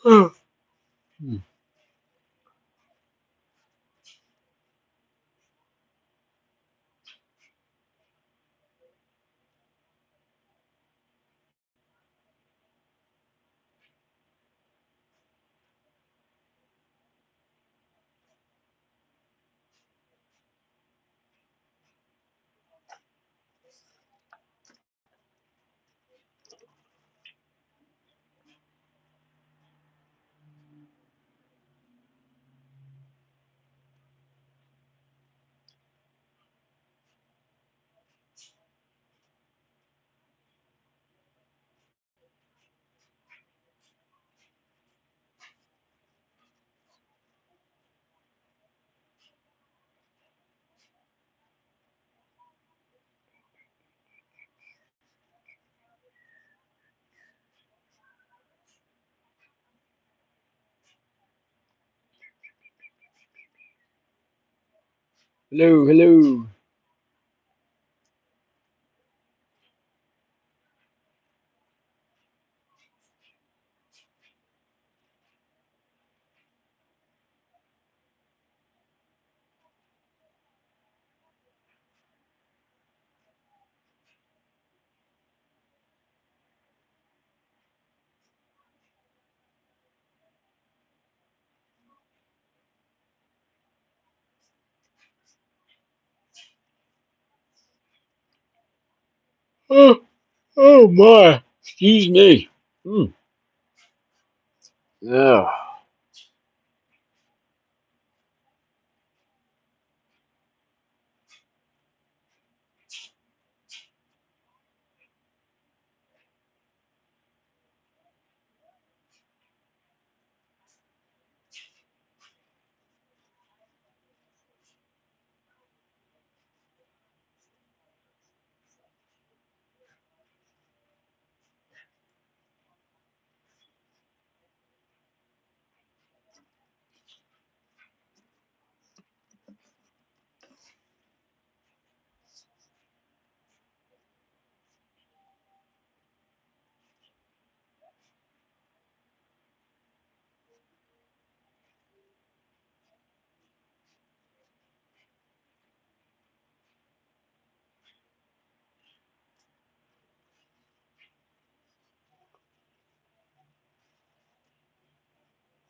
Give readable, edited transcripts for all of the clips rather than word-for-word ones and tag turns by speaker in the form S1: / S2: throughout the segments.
S1: Hmm. Hello, hello. Oh, oh my. Excuse me. Hmm. Yeah.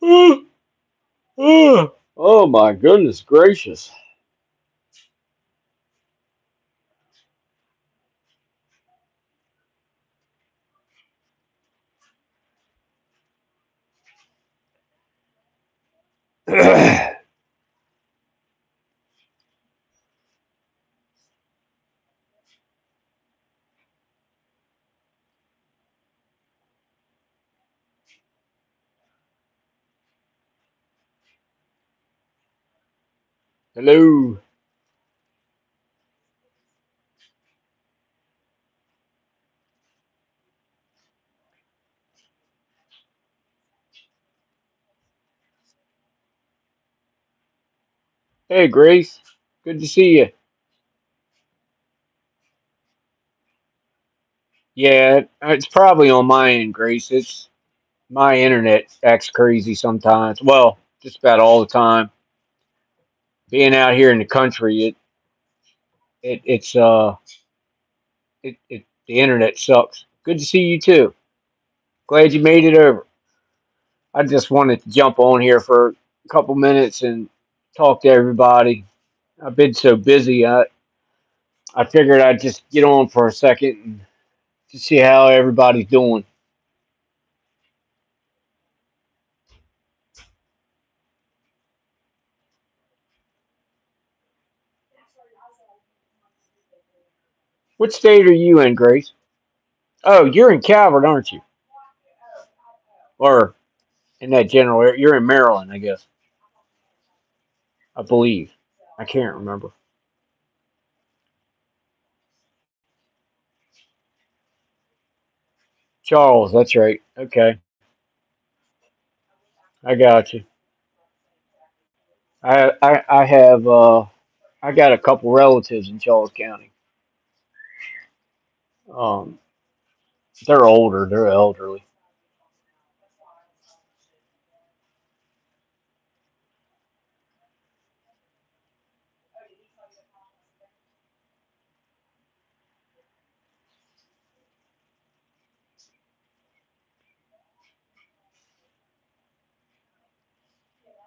S1: Oh, oh, oh my goodness gracious. Hello. Hey, Grace. Good to see you. Yeah, it's probably on my end, Grace. It's my internet acts crazy sometimes. Well, just about all the time. Being out here in the country, it's the internet sucks. Good to see you too. Glad you made it over. I just wanted to jump on here for a couple minutes and talk to everybody. I've been so busy. I figured I'd just get on for a second and to see how everybody's doing. What state are you in, Grace? Oh, you're in Calvert, aren't you? Or in that general area? You're in Maryland, I guess. I believe. I can't remember. Charles, that's right. Okay, I got you. I have I got a couple relatives in Charles County. Um, they're older. They're elderly.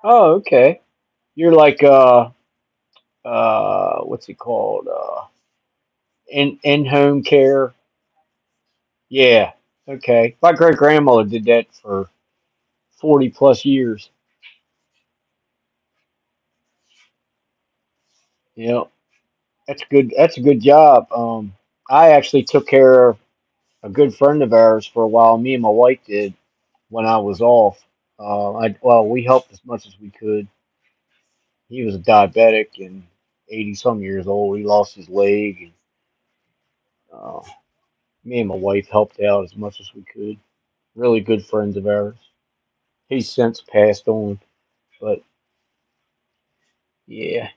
S1: Oh, okay. You're like what's it called? In home care. Yeah. Okay. My great grandmother did that for 40 plus years. You know, that's good. That's a good job. I actually took care of a good friend of ours for a while. Me and my wife did when I was off. Well, we helped as much as we could. He was a diabetic and 80 some years old. He lost his leg, and uh, me and my wife helped out as much as we could. Really good friends of ours. He's since passed on, but yeah,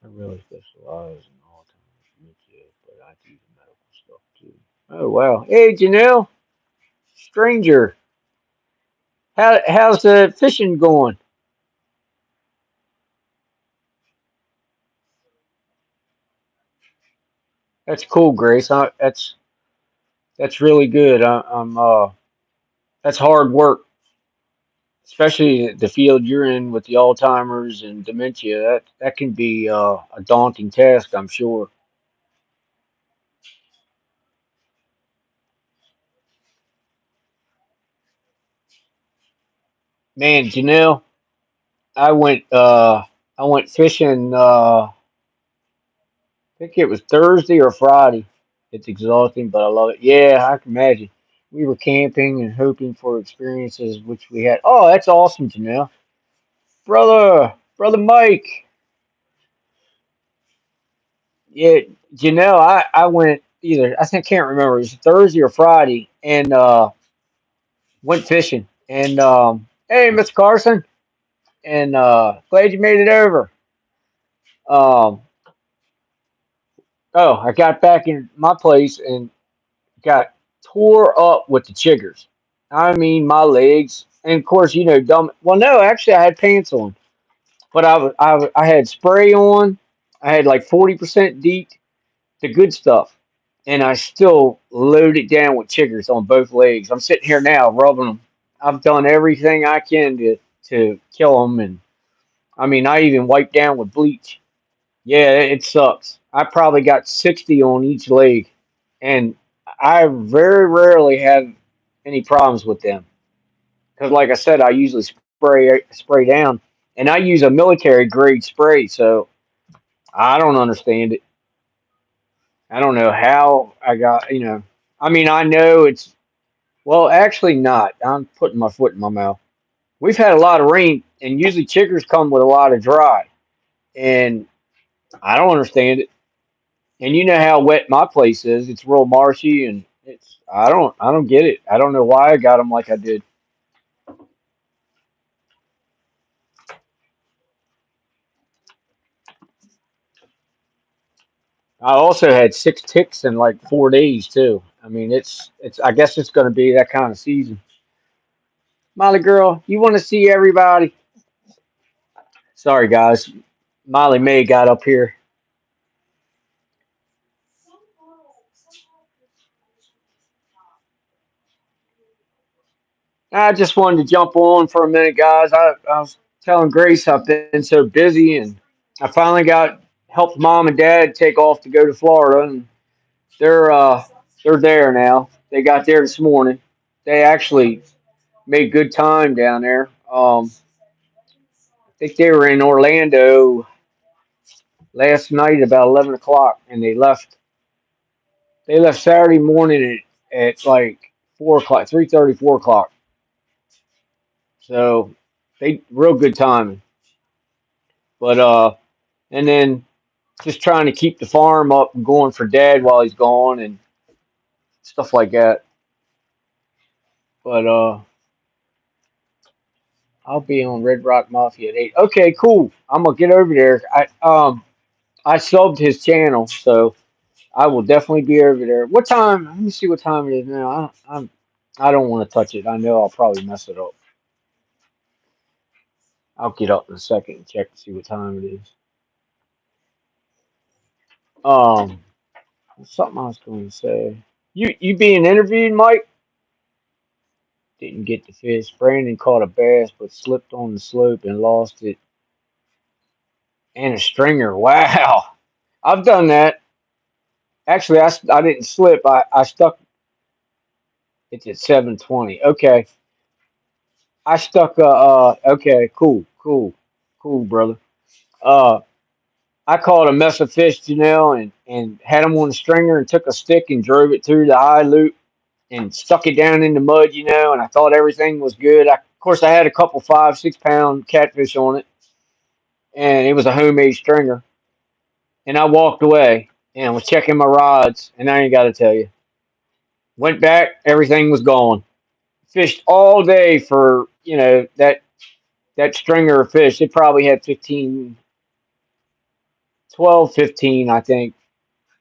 S1: I really specialize in Alzheimer's dementia, but I do the medical stuff too. Oh wow! Hey Janelle, stranger, how's the fishing going? That's cool, Grace. That's really good. That's hard work, especially the field you're in with the Alzheimer's and dementia. That can be a daunting task, I'm sure. Man, Janelle, I went uh I went fishing I think it was Thursday or Friday. It's exhausting, but I love it. Yeah, I can imagine. We were camping and hoping for experiences which we had. Oh, that's awesome, Janelle. Brother Mike. Yeah, Janelle, I went either I think can't remember, it was Thursday or Friday and went fishing. And hey Mr. Carson and glad you made it over. Um oh, I got back in my place and got tore up with the chiggers. I mean, my legs, and of course, dumb. Well, no, actually, I had pants on, but I had spray on. I had like 40% DEET, the good stuff, and I still loaded down with chiggers on both legs. I'm sitting here now rubbing them. I've done everything I can to kill them, and I mean, I even wiped down with bleach. Yeah, it sucks. I probably got 60 on each leg, and I very rarely have any problems with them. Because, like I said, I usually spray down, and I use a military grade spray, so I don't understand it. I don't know how I got, I mean, I know it's, well, actually not. I'm putting my foot in my mouth. We've had a lot of rain, and usually chiggers come with a lot of dry, and I don't understand it. And you know how wet my place is. It's real marshy, and I don't get it. I don't know why I got them like I did. I also had 6 ticks in like 4 days too. I mean, it's. I guess it's going to be that kind of season. Molly girl, you want to see everybody? Sorry guys, Molly May got up here. I just wanted to jump on for a minute, guys. I was telling Grace I've been so busy, and I finally got helped mom and dad take off to go to Florida, and they're uh they're there now. They got there this morning. They actually made good time down there. I think they were in Orlando last night about 11 o'clock, and they left. They left Saturday morning at like 4 o'clock, 3:30, 4 o'clock. So they real good timing. But and then just trying to keep the farm up and going for Dad while he's gone and stuff like that. But I'll be on Red Rock Mafia at 8. Okay, cool. I'm gonna get over there. I subbed his channel, so I will definitely be over there. What time? Let me see what time it is now. I don't want to touch it. I know I'll probably mess it up. I'll get up in a second and check to see what time it is. Um, something I was going to say. You being interviewed, Mike? Didn't get the fish. Brandon caught a bass, but slipped on the slope and lost it. And a stringer. Wow. I've done that. Actually, I didn't slip. I stuck. It's at 7:20. Okay. I stuck. Okay. Cool. Cool. Cool, brother. Uh. I caught a mess of fish, and had them on the stringer and took a stick and drove it through the eye loop and stuck it down in the mud, and I thought everything was good. Of course, I had a couple 5, 6 pound catfish on it, and it was a homemade stringer. And I walked away and was checking my rods, and I ain't got to tell you. Went back, everything was gone. Fished all day for that stringer of fish. It probably had 15, 12, 15, I think.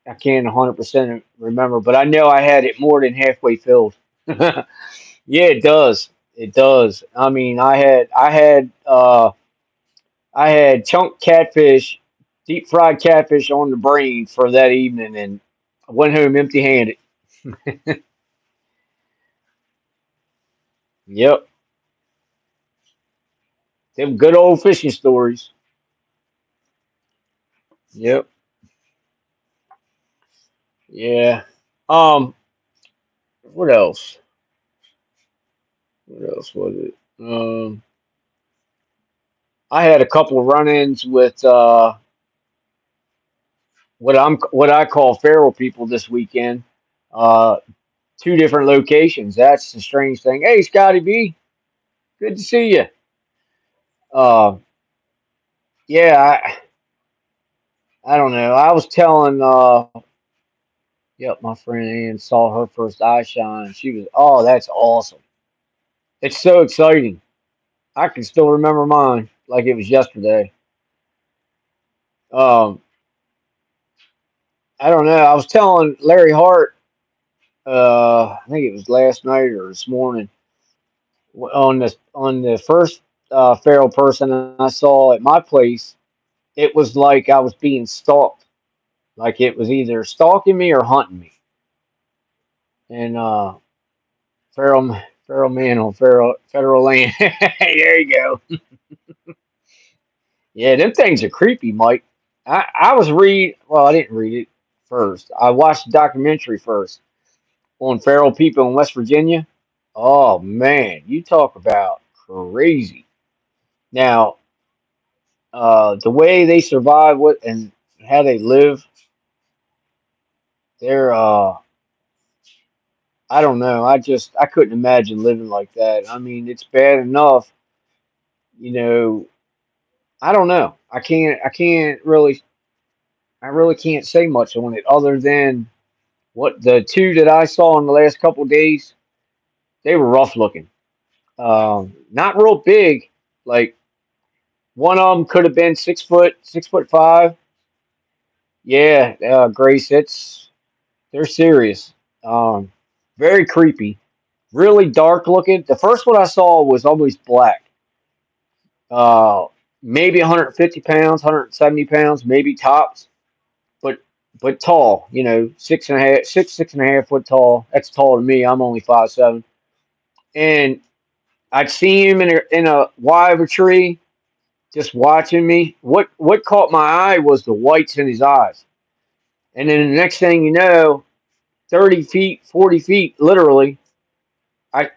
S1: I can't 100% remember, but I know I had it more than halfway filled. Yeah, it does. It does. I mean, I had chunk catfish, deep fried catfish on the brain for that evening, and I went home empty handed. Yep, them good old fishing stories. Yep. Yeah. Um. What else? What else was it? I had a couple of run-ins with what I call feral people this weekend. Uh, Two different locations. That's the strange thing. Hey, Scotty B, good to see you. Uh, yeah, I don't know. I was telling, yep, my friend Ann saw her first eye shine. She was, oh, that's awesome. It's so exciting. I can still remember mine like it was yesterday. Um, I don't know. I was telling Larry Hart, I think it was last night or this morning, on the first feral person I saw at my place. It was like I was being stalked. Like it was either stalking me or hunting me. And feral feral man on federal land. There you go. Yeah, them things are creepy, Mike. I was well, I didn't read it first. I watched the documentary first on feral people in West Virginia. Oh man, you talk about crazy. Now, the way they survive what and how they live, they're I don't know. I couldn't imagine living like that. I mean, it's bad enough, you know. I don't know. I really can't say much on it other than what the two that I saw in the last couple of days. They were rough looking. Not real big. Like one of them could have been 6 foot, 6 foot 5. Yeah, Grace, they're serious. Um, Very creepy. Really dark looking. The first one I saw was almost black. Uh, Maybe 150 pounds, 170 pounds, maybe tops, but tall. 6.5, 6.5 foot tall. That's tall to me. I'm only 5'7", and I'd see him in a Y of a tree, just watching me. What caught my eye was the whites in his eyes, and then the next thing you know, 30 feet, 40 feet, literally. I'm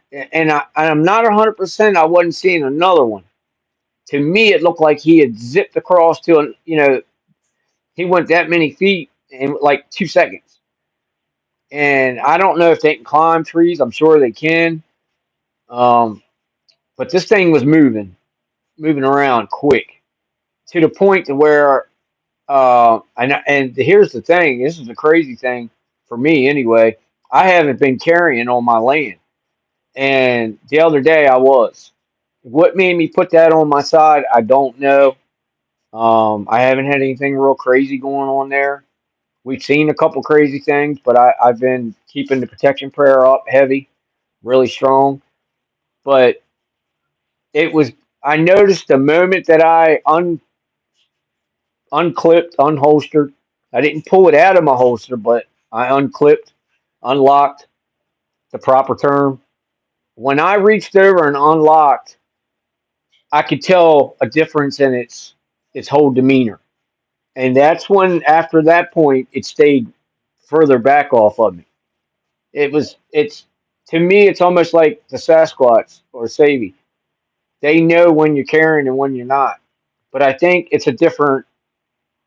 S1: not 100%. I wasn't seeing another one. To me, it looked like he had zipped across he went that many feet in like 2 seconds. And I don't know if they can climb trees. I'm sure they can. Um, but this thing was moving around quick to the point to where, and here's the thing. This is the crazy thing for me anyway. I haven't been carrying on my land, and the other day I was. What made me put that on my side, I don't know. I haven't had anything real crazy going on there. We've seen a couple crazy things, but I've been keeping the protection prayer up heavy, really strong. But it was, I noticed the moment that I unclipped, unholstered. I didn't pull it out of my holster, but I unclipped, unlocked, the proper term. When I reached over and unlocked, I could tell a difference in its whole demeanor. And that's when, after that point, it stayed further back off of me. It's to me, it's almost like the Sasquatch or Savvy. They know when you're carrying and when you're not. But I think it's a different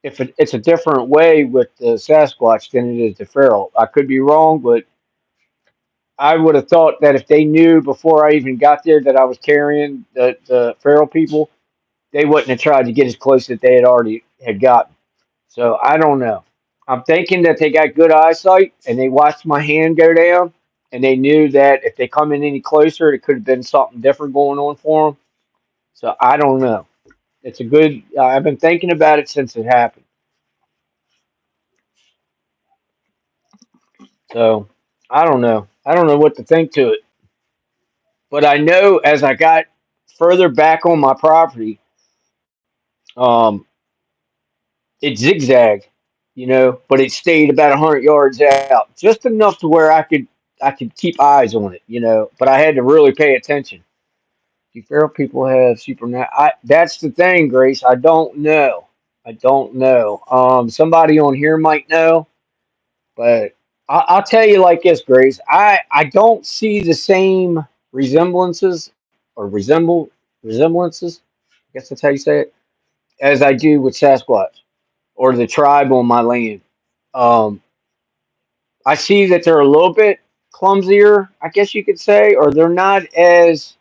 S1: if it's a different way with the Sasquatch than it is the feral. I could be wrong, but I would have thought that if they knew before I even got there that I was carrying the feral people, they wouldn't have tried to get as close as they had already had gotten. So I don't know. I'm thinking that they got good eyesight and they watched my hand go down and they knew that if they come in any closer, it could have been something different going on for them. So I don't know. It's a good. I've been thinking about it since it happened. So I don't know. I don't know what to think to it. But I know as I got further back on my property, um, it zigzagged, but it stayed about 100 yards out, just enough to where I could keep eyes on it, But I had to really pay attention. Do feral people have supernatural? That's the thing, Grace. I don't know. I don't know. Somebody on here might know, but I'll tell you like this, Grace. I don't see the same resemblances or resemblances. I guess that's how you say it, as I do with Sasquatch or the tribe on my land. Um, I see that they're a little bit clumsier, I guess you could say, or they're not as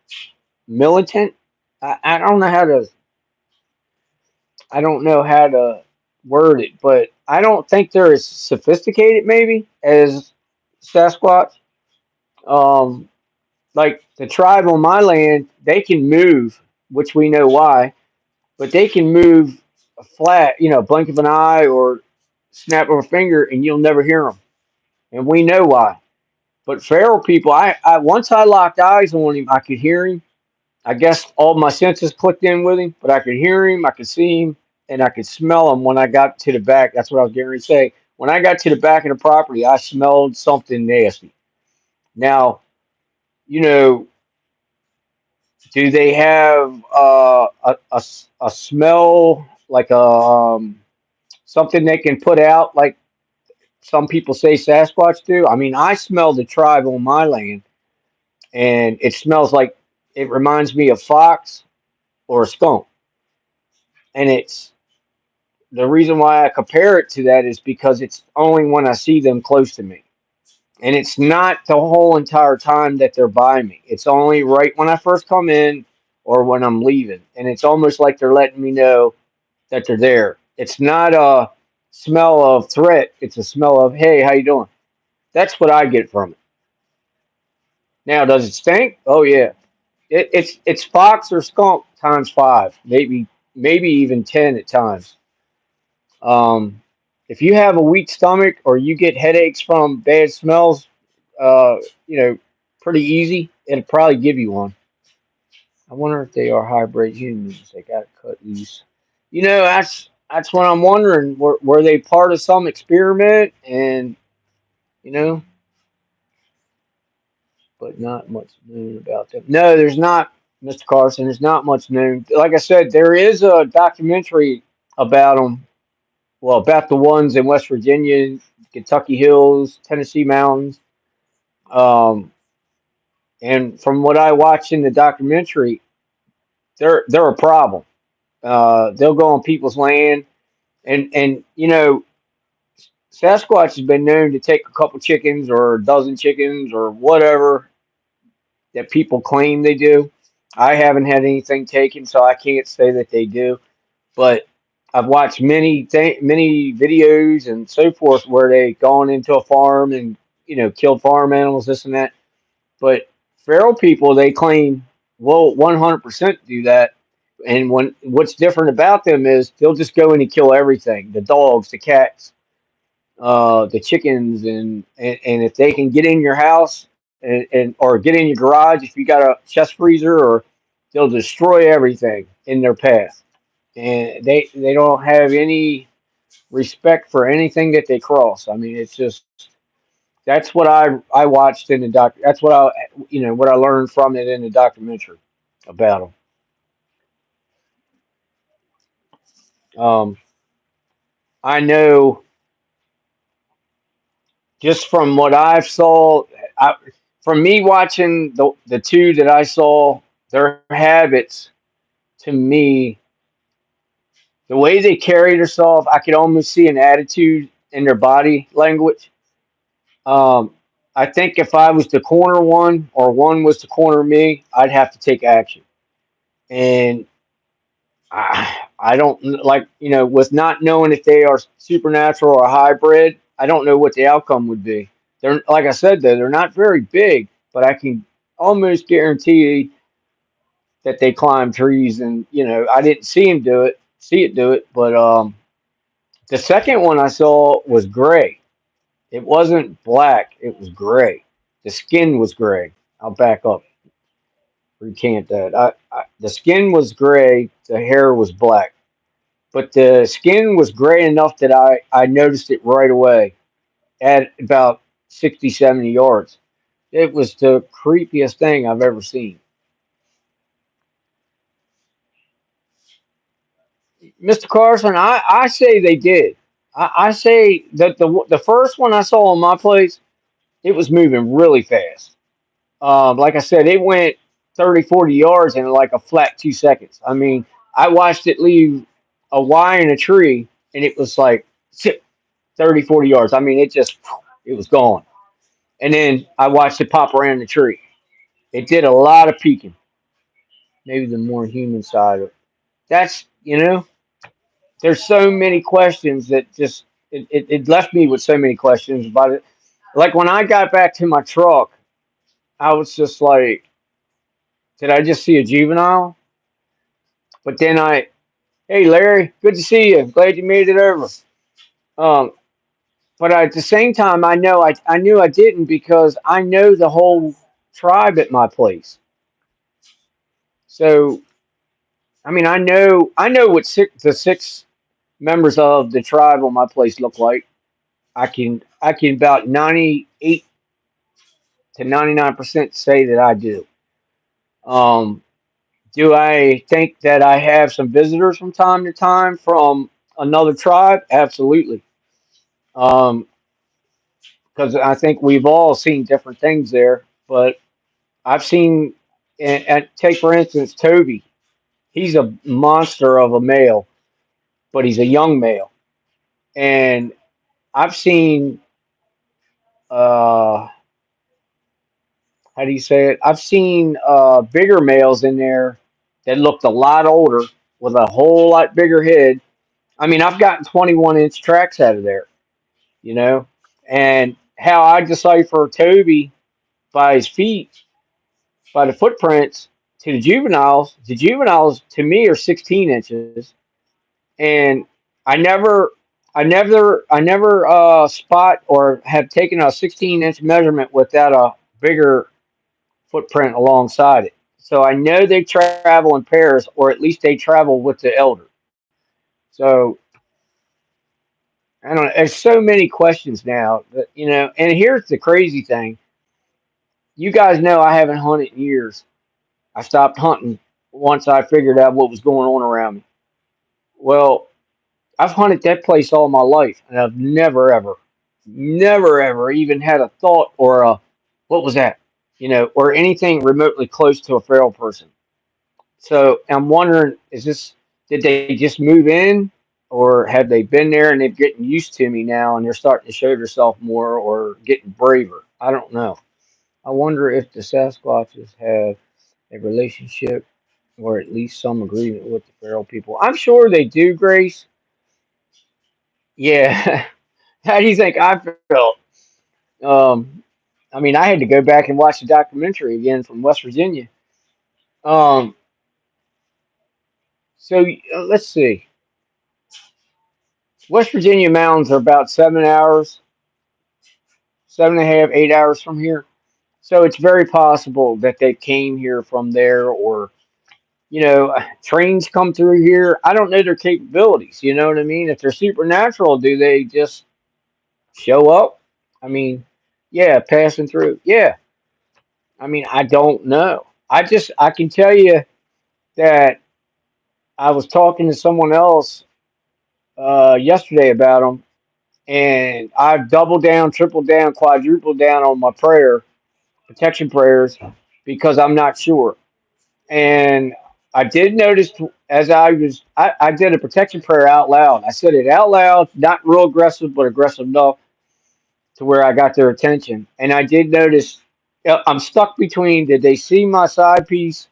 S1: militant. I don't know how to word it, but I don't think they're as sophisticated maybe as Sasquatch. Um, like the tribe on my land, they can move, which we know why, but they can move a flat, blink of an eye or snap of a finger, and you'll never hear them, and we know why. But feral people, I once I locked eyes on him, I could hear him. I guess all my senses clicked in with him, but I could hear him, I could see him, and I could smell him when I got to the back. That's what I was getting ready to say. When I got to the back of the property, I smelled something nasty. Now, you know, do they have a smell like something they can put out like some people say Sasquatch do? I mean, I smell the tribe on my land, and it smells like it reminds me of fox or a skunk. And it's the reason why I compare it to that is because it's only when I see them close to me. And it's not the whole entire time that they're by me. It's only right when I first come in or when I'm leaving. And it's almost like they're letting me know that they're there. It's not a smell of threat. It's a smell of, hey, how you doing? That's what I get from it. Now, does it stink? Oh yeah. It's fox or skunk times five, maybe even 10 at times. Um, if you have a weak stomach or you get headaches from bad smells, uh, you know, pretty easy, it'll probably give you one. I wonder if they are hybrid humans. They got cut loose. That's what I'm wondering. Were they part of some experiment? And you know, but not much known about them. No, there's not, Mr. Carson. There's not much known. Like I said, there is a documentary about them. Well, about the ones in West Virginia, Kentucky Hills, Tennessee Mountains. Um, and from what I watched in the documentary, they're a problem. They'll go on people's land, and Sasquatch has been known to take a couple chickens or a dozen chickens or whatever that people claim they do. I haven't had anything taken, so I can't say that they do. But I've watched many videos and so forth where they gone into a farm and killed farm animals, this and that. But feral people, they claim will 100% do that. And what's different about them is they'll just go in and kill everything: the dogs, the cats, the chickens, and if they can get in your house and or get in your garage if you got a chest freezer, or they'll destroy everything in their path. And they don't have any. respect for anything that they cross. I mean, it's just that's what I watched in the doc. That's what I what I learned from it in the documentary about them. I know just from what I've saw, I, from me watching the two that I saw, their habits to me, the way they carry themselves, I could almost see an attitude in their body language. Um, I think if I was to corner one or one was to corner me, I'd have to take action. And I don't like, with not knowing if they are supernatural or hybrid, I don't know what the outcome would be. They're, like I said, though, they're not very big, but I can almost guarantee that they climb trees. And I didn't see it do it, but the second one I saw was gray. It wasn't black; it was gray. The skin was gray. I'll back up, recant that. The skin was gray. The hair was black. But the skin was gray enough that I noticed it right away at about 60, 70 yards. It was the creepiest thing I've ever seen. Mr. Carson, I say they did. I say that the first one I saw on my place, it was moving really fast. Like I said, it went 30, 40 yards in like a flat 2 seconds. I mean, I watched it leave a Y in a tree, and it was like 30, 40 yards. I mean, it was gone. And then I watched it pop around the tree. It did a lot of peeking, maybe the more human side of it. That's, there's so many questions that just, it left me with so many questions about it. Like when I got back to my truck, I was just like, did I just see a juvenile? But then hey, Larry, good to see you. Glad you made it over. Um, but at the same time, I knew I didn't because I know the whole tribe at my place. So I mean, I know what the six members of the tribe on my place look like. I can about 98 to 99% say that I do. Um, do I think that I have some visitors from time to time from another tribe? Absolutely. Um, because I think we've all seen different things there. But I've seen, and take for instance Toby. He's a monster of a male, but he's a young male, and I've seen uh how do you say it? I've seen bigger males in there that looked a lot older with a whole lot bigger head. I mean, I've gotten 21-inch tracks out of there, you know, and how I decipher Toby by his feet, by the footprints to the juveniles to me are 16 inches, and I never. I never spot or have taken a 16-inch measurement without a bigger footprint alongside it. So I know they travel in pairs, or at least they travel with the elder. So I don't know. There's so many questions now that And here's the crazy thing: you guys know I haven't hunted in years. I stopped hunting once I figured out what was going on around me. Well, I've hunted that place all my life, and I've never ever even had a thought or a what was that, or anything remotely close to a feral person. So I'm wondering, did they just move in, or have they been there and they're getting used to me now and they're starting to show themselves more or getting braver? I don't know. I wonder if the Sasquatches have a relationship or at least some agreement with the feral people. I'm sure they do, Grace. Yeah. How do you think I felt? Um, I mean, I had to go back and watch the documentary again from West Virginia. Um, so let's see. West Virginia mountains are about 7 hours, 7.5, 8 hours from here. So it's very possible that they came here from there, or trains come through here. I don't know their capabilities. You know what I mean? If they're supernatural, do they just show up? I mean, yeah, passing through. Yeah. I mean, I don't know. I can tell you that I was talking to someone else yesterday about them, and I've doubled down, tripled down, quadrupled down on my protection prayers, because I'm not sure. And I did notice, as I did a protection prayer out loud. I said it out loud, not real aggressive, but aggressive enough to where I got their attention. And I did notice, I'm stuck between, did they see my side piece,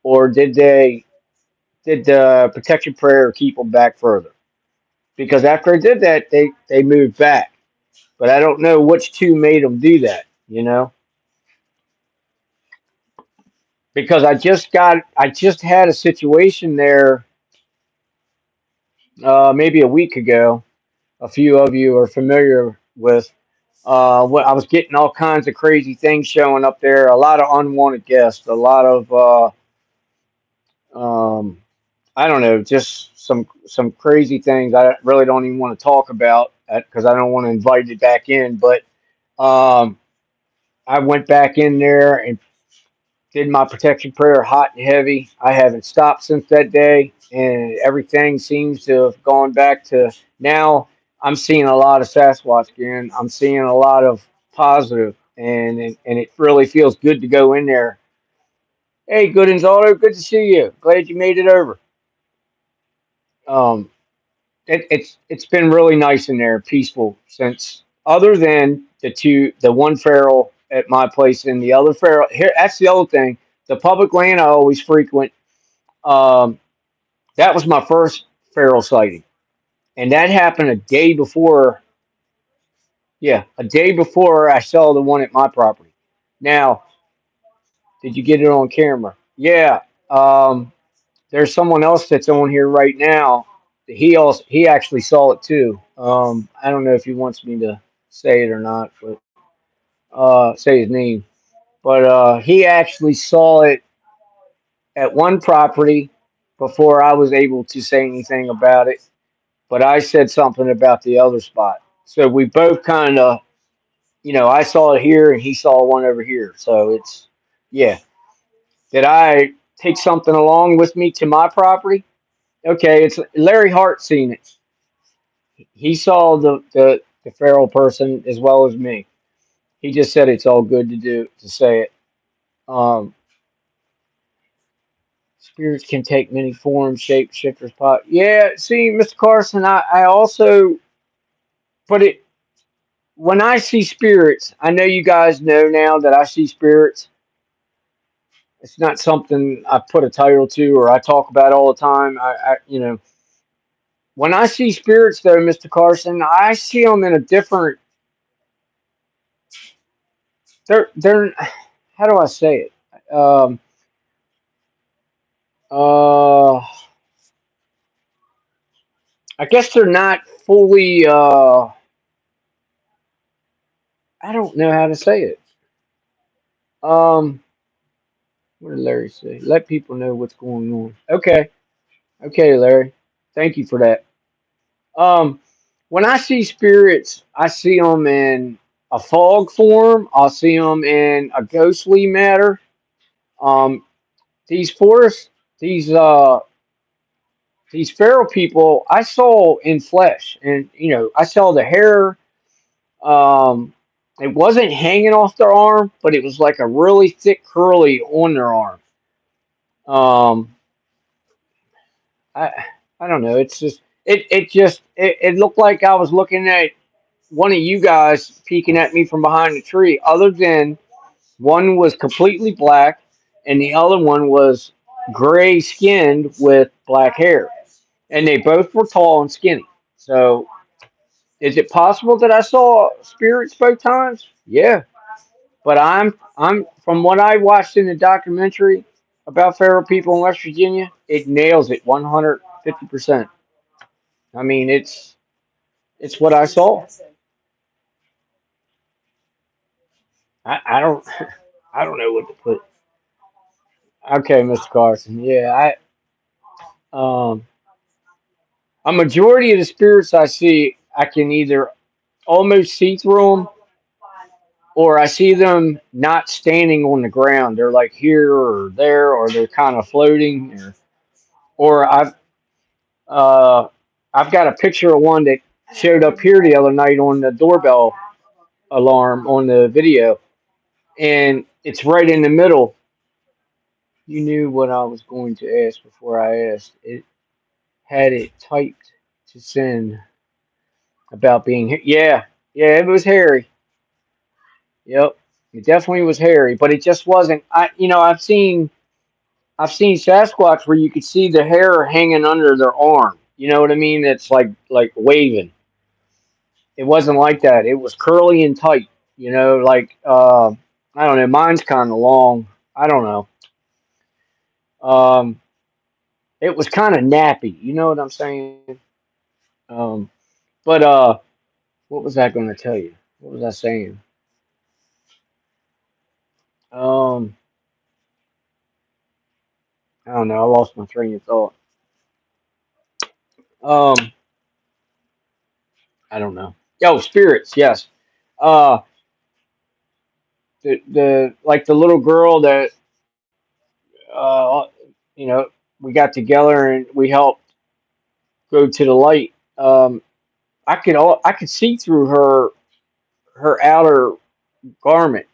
S1: or did the protection prayer keep them back further? Because after I did that, they moved back. But I don't know which two made them do that. Because I just had a situation there, maybe a week ago. A few of you are familiar with. What I was getting, all kinds of crazy things showing up there. A lot of unwanted guests. A lot of um, I don't know, just some crazy things. I really don't even want to talk about because I don't want to invite it back in. But um, I went back in there and did my protection prayer hot and heavy. I haven't stopped since that day, and everything seems to have gone back to now. I'm seeing a lot of Sasquatch again. I'm seeing a lot of positive, and it really feels good to go in there. Hey, Goodens Auto, good to see you. Glad you made it over. Um, it's been really nice in there, peaceful, since other than the one feral at my place and the other feral here. That's the other thing. The public land I always frequent. Um, that was my first feral sighting, and that happened a day before. Yeah, a day before I saw the one at my property. Now, did you get it on camera? Yeah. Um, there's someone else that's on here right now. He actually saw it too. I don't know if he wants me to say it or not, but say his name. But he actually saw it at one property before I was able to say anything about it. But I said something about the other spot. So we both kind of, I saw it here and he saw one over here. So it's, yeah. Did I take something along with me to my property? Okay, it's Larry Hart seen it. He saw the feral person as well as me. He just said it's all good to say it. Um, spirits can take many forms, shapes, shifters, pot. Yeah, see, Mr. Carson, I also put it when I see spirits. I know you guys know now that I see spirits. It's not something I put a title to or I talk about all the time. When I see spirits, though, Mr. Carson, I see them in a different. They're. How do I say it? Uh, I guess they're not fully. I don't know how to say it. Um, what did Larry say? Let people know what's going on. Okay, okay, Larry. Thank you for that. Um, when I see spirits, I see them in a fog form. I'll see them in a ghostly matter. Um, these forests, these uh, these feral people, I saw in flesh, and I saw the hair. Um, it wasn't hanging off their arm, but it was like a really thick curly on their arm. Um, I I don't know. It's just it looked like I was looking at one of you guys peeking at me from behind the tree. Other than one was completely black, and the other one was gray skinned with black hair, and they both were tall and skinny. So, is it possible that I saw spirits both times? Yeah, but I'm from what I watched in the documentary about feral people in West Virginia, it nails it 150%. I mean, it's what I saw. I don't I don't know what to put. Okay, Mr. Carson. Yeah, Um, a majority of the spirits I see, I can either almost see through them, or I see them not standing on the ground. They're like here or there, or they're kind of floating. Or uh, I've got a picture of one that showed up here the other night on the doorbell alarm on the video, and it's right in the middle. You knew what I was going to ask before I asked. It had it typed to send about being here. Yeah, yeah, it was Harry. Yep, it definitely was Harry, but it just wasn't. I've seen Sasquatch where you could see the hair hanging under their arm. You know what I mean? It's like waving. It wasn't like that. It was curly and tight. Like I don't know. Mine's kind of long. I don't know. Um, it was kind of nappy. You know what I'm saying? Um, but what was I going to tell you? What was I saying? Um, I don't know. I lost my train of thought. Um, I don't know. Oh, spirits. Yes. Uh, the like the little girl that uh, you know, we got together and we helped go to the light. I could see through her outer garment,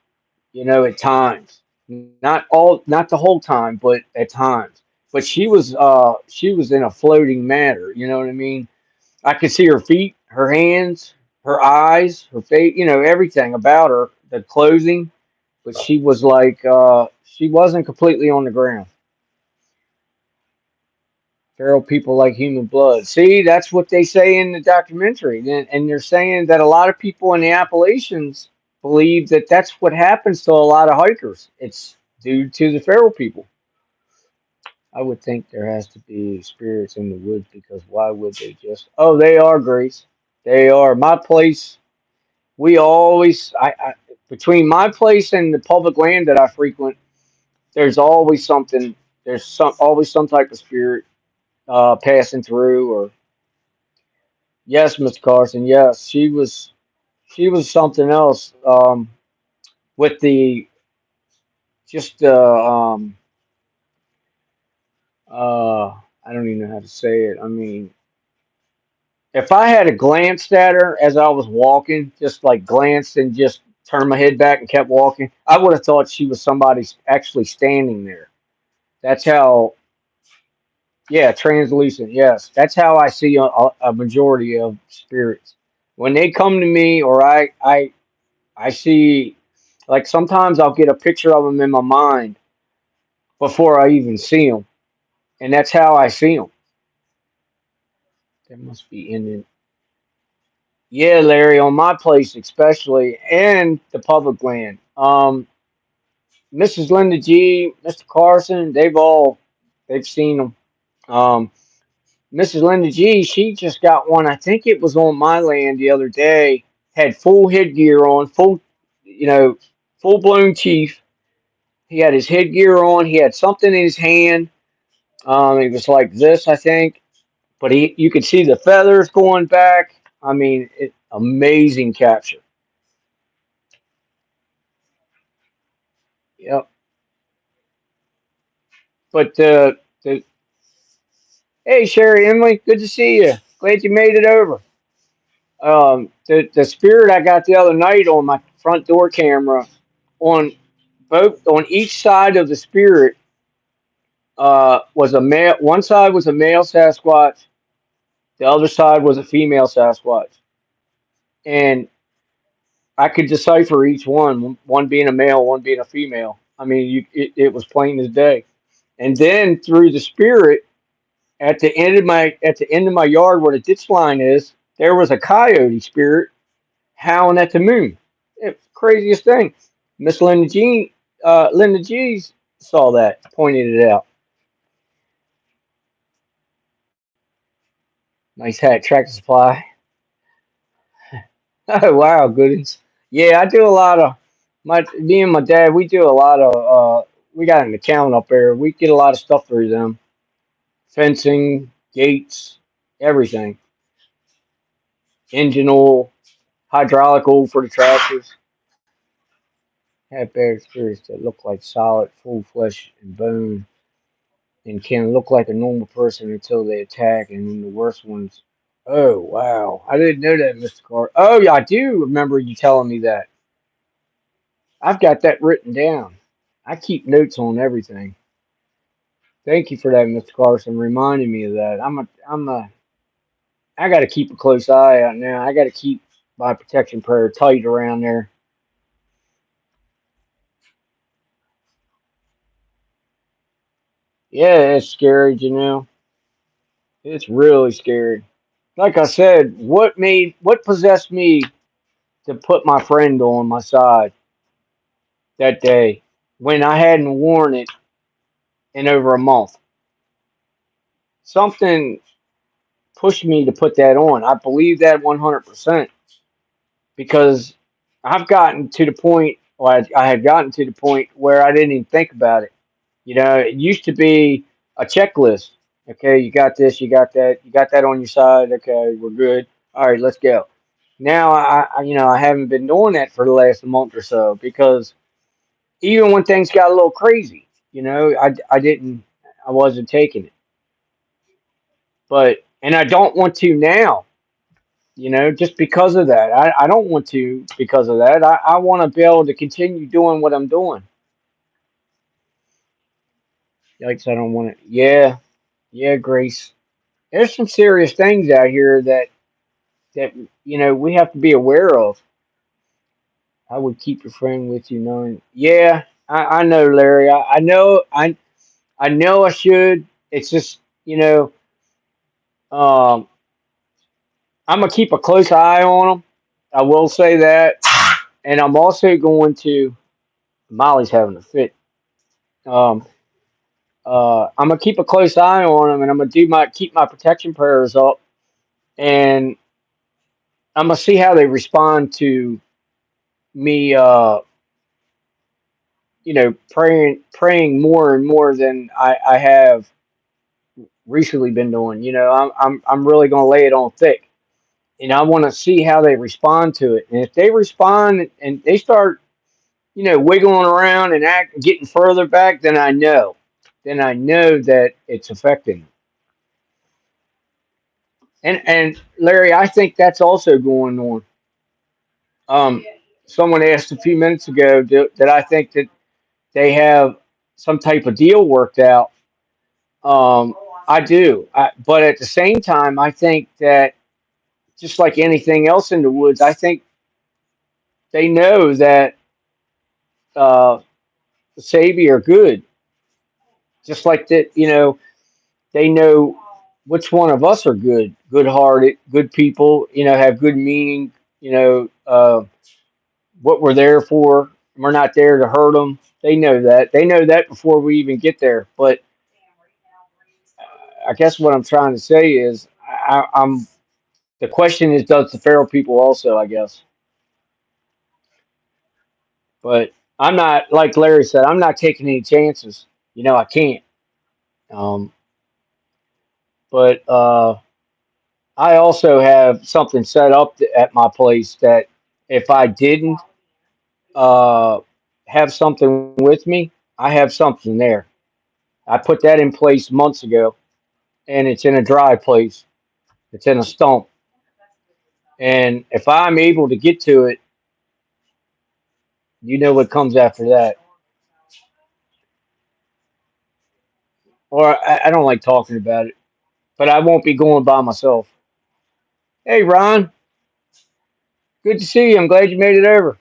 S1: at times. Not the whole time, but at times. But she was in a floating matter. You know what I mean? I could see her feet, her hands, her eyes, her face. Everything about her, the clothing. But she was like she wasn't completely on the ground. Feral people like human blood. See, that's what they say in the documentary. And they're saying that a lot of people in the Appalachians believe that that's what happens to a lot of hikers. It's due to the feral people. I would think there has to be spirits in the woods because why would they just? Oh, they are, Grace. They are. My place, we always, between my place and the public land that I frequent, there's always something, always some type of spirit passing through. Or yes, Mr. Carson. Yes, she was something else. With the just I don't even know how to say it. I mean, if I had a glanced at her as I was walking, just like glanced and just turned my head back and kept walking, I would have thought she was somebody actually standing there. That's how. Yeah, translucent. Yes, that's how I see a majority of spirits when they come to me, or I see, like sometimes I'll get a picture of them in my mind before I even see them, and that's how I see them. There must be in. Yeah, Larry, on my place especially, and the public land. Mrs. Linda G, Mr. Carson, they've seen them. Um, Mrs. Linda G, she just got one. I think it was on my land the other day. Had full headgear on, you know, full blown chief. He had his headgear on. He had something in his hand. It was like this, I think, but you could see the feathers going back. I mean, amazing capture. Yep. But hey, Sherry Emily, good to see you. Glad you made it over. The spirit I got the other night on my front door camera, on on each side of the spirit, was a male. One side was a male Sasquatch. The other side was a female Sasquatch, and I could decipher each one being a male, one being a female. I mean, it was plain as day. And then through the spirit, at the end of my yard where the ditch line is, there was a coyote spirit howling at the moon. It's the craziest thing. Miss Linda G's saw that, pointed it out. Nice hat, Tractor Supply. Oh wow, goodies. Yeah, I do a lot of me and my dad. We do a lot of. We got an account up there. We get a lot of stuff through them. fencing, gates, everything. Engine oil, hydraulic oil for the tractors. Have bear spirits that look like solid, full flesh and bone, and can look like a normal person until they attack, and then the worst ones. Oh wow, I didn't know that, Mr. Carr. Oh yeah, I do remember you telling me that. I've got that written down. I keep notes on everything. Thank you for that, Mr. Carson, reminding me of that. I got to keep a close eye out now. I got to keep my protection prayer tight around there. Yeah, it's scary, you know. It's really scary. Like I said, what possessed me to put my friend on my side that day when I hadn't worn it in over a month? Something pushed me to put that on. I believe that 100% because I've gotten to the point, or I had gotten to the point where I didn't even think about it. You know, it used to be a checklist. Okay, you got this, you got that on your side. Okay, we're good. All right, let's go. Now I haven't been doing that for the last month or so because even when things got a little crazy, I didn't, I wasn't taking it. But and I don't want to now. Just because of that, I don't want to because of that. I want to be able to continue doing what I'm doing. Like I don't want to. Yeah, yeah, Grace. There's some serious things out here that we have to be aware of. I would keep your friend with you, knowing. Yeah, I know, Larry. I know. I know I should. It's just um, I'm gonna keep a close eye on them. I will say that, and I'm also going to. Molly's having a fit. Um, I'm gonna keep a close eye on them, and I'm gonna keep my protection prayers up, and I'm gonna see how they respond to me. Praying more and more than I have recently been doing. I'm really gonna lay it on thick, and I want to see how they respond to it. And if they respond and they start, wiggling around and getting further back, then I know that it's affecting them. And Larry, I think that's also going on. Um, Someone asked a few minutes ago that I think that they have some type of deal worked out. Um, I do, but at the same time, I think that just like anything else in the woods, I think they know that uh, the Sabi are good. Just like that, they know which one of us are good, good-hearted, good people. Have good meaning. What we're there for. We're not there to hurt them. They know that. They know that before we even get there. But I guess what I'm trying to say is, I'm. The question is, does the feral people also? I guess, but I'm not like Larry said. I'm not taking any chances. I can't. Um, but I also have something set up at my place that if I didn't uh, have something with me, I have something there. I put that in place months ago, and it's in a dry place. It's in a stump, and if I'm able to get to it, you know what comes after that. Or I don't like talking about it, but I won't be going by myself. Hey, Ron, good to see you. I'm glad you made it over.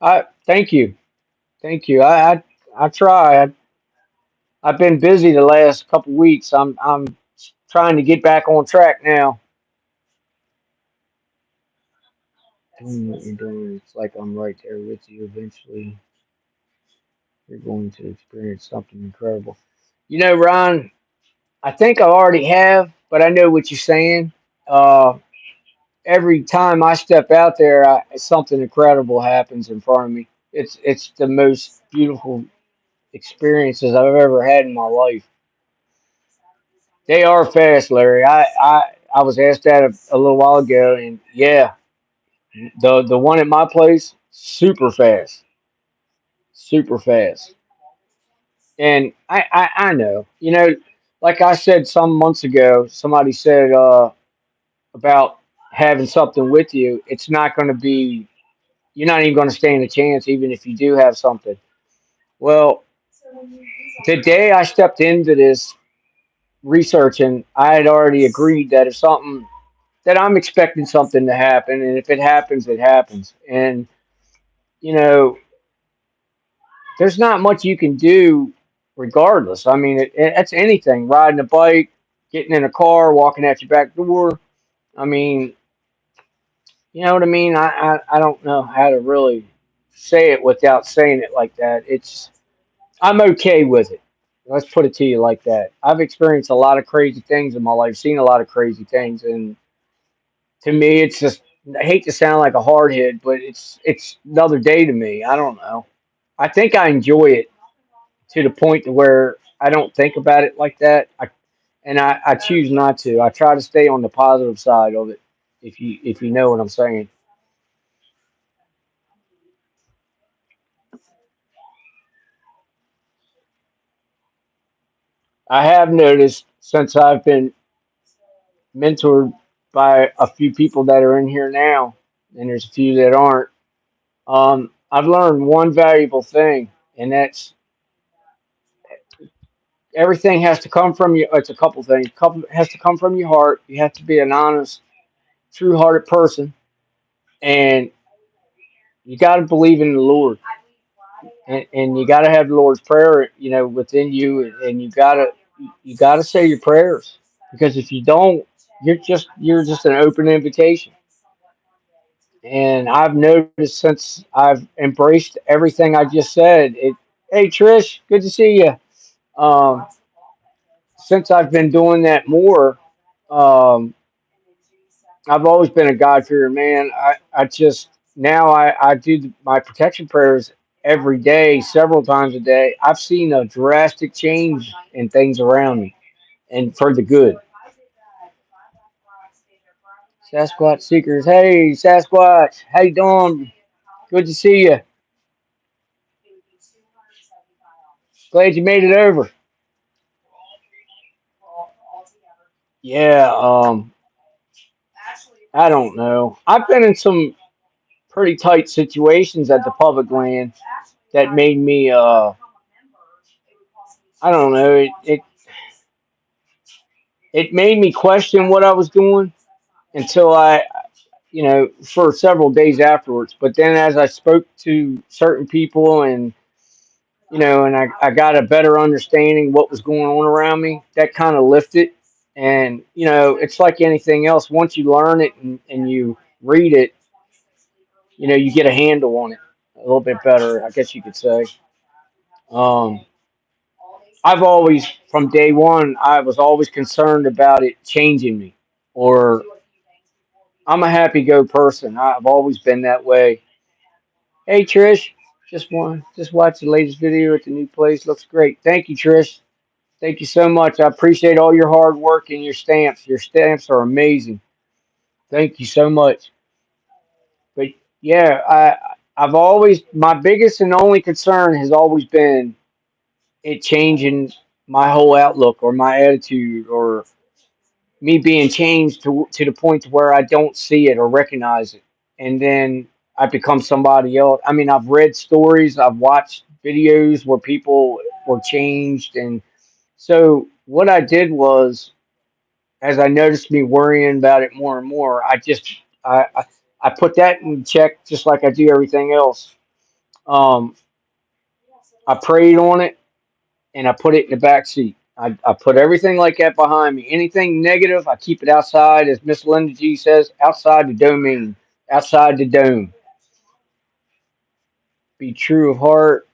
S1: I thank you, thank you. I try. I've been busy the last couple weeks. I'm trying to get back on track now. Doing what you're doing, it's like I'm right there with you. Eventually, you're going to experience something incredible. Ron, I think I already have, but I know what you're saying. Uh, every time I step out there, something incredible happens in front of me. It's the most beautiful experiences I've ever had in my life. They are fast, Larry. I was asked that a little while ago, and yeah, the one at my place, super fast. And I know, like I said some months ago, somebody said about having something with you. It's not going to be. You're not even going to stand a chance, even if you do have something. Well, the day I stepped into this researching, I had already agreed that if something that I'm expecting something to happen, and if it happens, it happens. And you know, there's not much you can do, regardless. I mean, it's anything: riding a bike, getting in a car, walking out your back door. I mean, you know what I mean? I don't know how to really say it without saying it like that. I'm okay with it. Let's put it to you like that. I've experienced a lot of crazy things in my life, seen a lot of crazy things, and to me, it's just. I hate to sound like a hard head, but it's another day to me. I don't know. I think I enjoy it to the point to where I don't think about it like that. I choose not to. I try to stay on the positive side of it. If you know what I'm saying. I have noticed since I've been mentored by a few people that are in here now, and there's a few that aren't. I've learned one valuable thing, and that's everything has to come from you. It's a couple things. Couple has to come from your heart. You have to be an honest, true-hearted person, and you got to believe in the Lord, and you got to have the Lord's prayer, within you, and you got to say your prayers because if you don't, you're just an open invitation. And I've noticed since I've embraced everything I just said, hey Trish, good to see you. Um, since I've been doing that more, um, I've always been a God fearing man. I just now I do my protection prayers every day, several times a day. I've seen a drastic change in things around me, and for the good. Sasquatch seekers, hey Sasquatch, how you doing? Good to see you. Glad you made it over. Yeah, I don't know. I've been in some pretty tight situations at the public land that made me I don't know, it made me question what I was doing until for several days afterwards. But then as I spoke to certain people and I got a better understanding what was going on around me, that kind of lifted. And it's like anything else. Once you learn it and you read it, you get a handle on it a little bit better, I guess you could say. Um, I've always, from day one, I was always concerned about it changing me. Or I'm a happy go person. I've always been that way. Hey Trish, just watch the latest video at the new place. Looks great. Thank you, Trish. Thank you so much. I appreciate all your hard work and your stamps. Your stamps are amazing. Thank you so much. But yeah, I've always my biggest and only concern has always been it changing my whole outlook or my attitude or me being changed to the point to where I don't see it or recognize it, and then I become somebody else. I mean, I've read stories, I've watched videos where people were changed, and so what I did was, as I noticed me worrying about it more and more, I put that in check just like I do everything else. Um, I prayed on it and I put it in the back seat. I put everything like that behind me. Anything negative, I keep it outside, as Miss Linda G says, outside the domain, outside the dome. Be true of heart,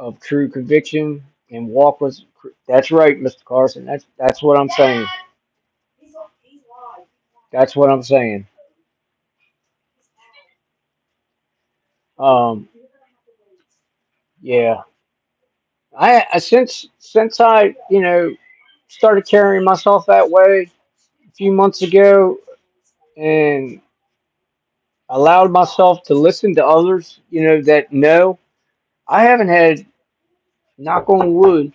S1: of true conviction, and walk with. That's right, Mr. Carson. That's what I'm saying. That's what I'm saying. Um, yeah. I since I started carrying myself that way a few months ago and allowed myself to listen to others, that know. I haven't had, knock on wood,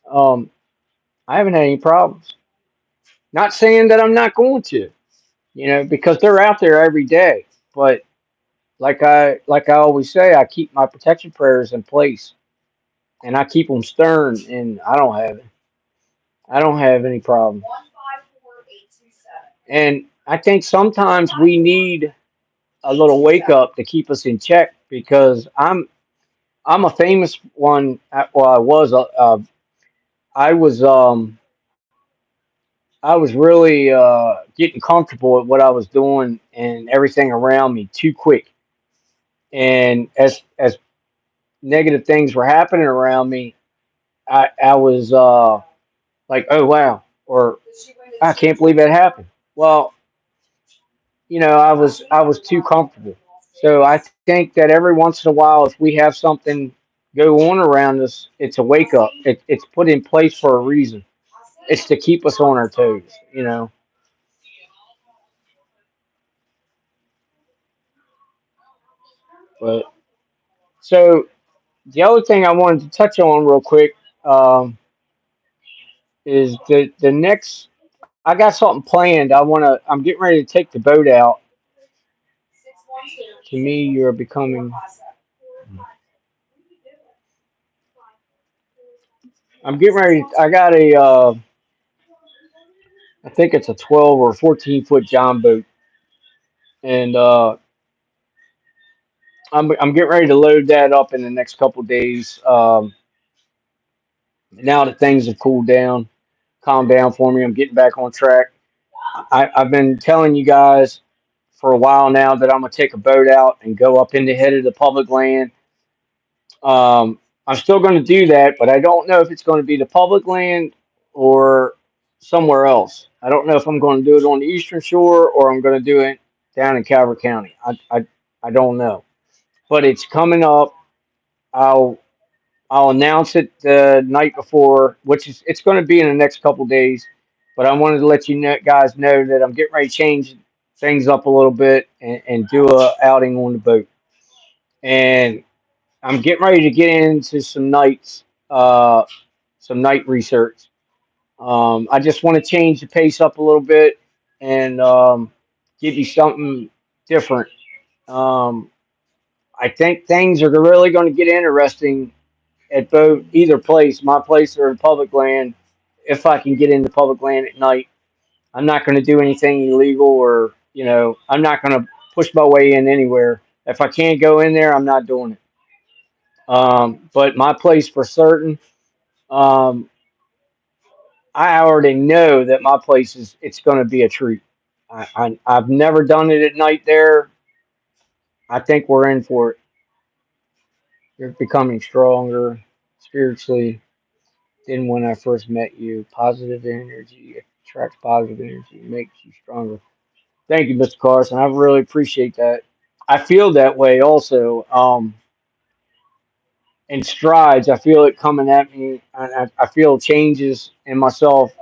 S1: um, I haven't had any problems. Not saying that I'm not going to, because they're out there every day. But like I always say, I keep my protection prayers in place and I keep them stern, and I don't have any problem. And I think sometimes we need a little wake up to keep us in check because I'm a famous one. Well, I was I was really getting comfortable at what I was doing and everything around me too quick. And as negative things were happening around me, I was like, oh wow, or I can't believe that happened. Well, I was too comfortable. So I think that every once in a while, if we have something go on around us, it's a wake up. It's put in place for a reason. It's to keep us on our toes. But so the other thing I wanted to touch on real quick um, is the next. I got something planned. I'm getting ready to take the boat out. To me, you're becoming. I'm getting ready. I got I think it's a 12 or 14-foot John boat, and I'm getting ready to load that up in the next couple days. Now that things have cooled down, calmed down for me, I'm getting back on track. I've been telling you guys for a while now that I'm gonna take a boat out and go up in the head of the public land. I'm still going to do that, but I don't know if it's going to be the public land or somewhere else. I don't know if I'm going to do it on the Eastern Shore or I'm going to do it down in Calvert County. I don't know, but it's coming up. I'll I'll announce it the night before, which is it's going to be in the next couple days. But I wanted to let guys know that I'm getting ready to change things up a little bit and do a outing on the boat. And I'm getting ready to get into some night research. I just want to change the pace up a little bit and give you something different. Um, I think things are really going to get interesting at both either place, my place or public land. If I can get into public land at night, I'm not going to do anything illegal, or I'm not going to push my way in anywhere. If I can't go in there, I'm not doing it. But my place for certain, um, I already know that my place is it's going to be a treat. I've never done it at night there. I think we're in for it. You're becoming stronger spiritually than when I first met you. Positive energy attracts positive energy, makes you stronger. Thank you, Mr. Carson. I really appreciate that. I feel that way also. In strides, I feel it coming at me. I feel changes in myself